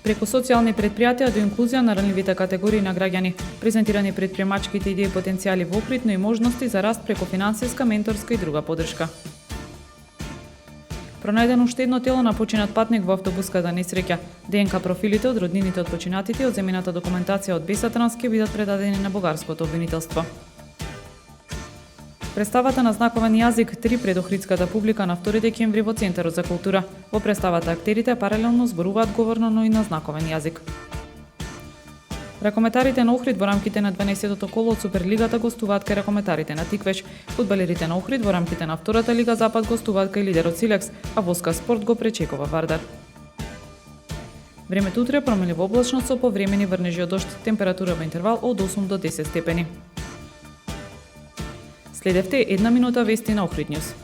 Преку социјални предпријатија до инклузија на ранливите категории на граѓани, презентирани предприемачките идеи и потенцијали во Охрид, но и можности за раст преку финансиска, менторска и друга поддршка. Пронајдено уште едно тело на починат патник во автобуската несреќа. ДНК профилите од роднините од починатите и од земената документација од Бесатранс ќе бидат предадени на бугарското обвинителство. Представата на знаковен јазик 3 пред охридската публика на 2 декември во Центарот за култура. Во представата актерите паралелно зборуваат говорно, но и на знаковен јазик. Ракометарите на Охрид во рамките на 12-тото коло од Суперлигата гостуваат кај ракометарите на Тиквеш. Фудбалерите на Охрид во рамките на 2-та лига Запад гостуваат кај лидерот Силекс, а Воска Спорт го пречекува Вардар. Времето утре променливо облачно со повремени врнежи од дожд, температура во интервал од 8 до 10 степени. Следевте една минута вести на Охрид Нјуз.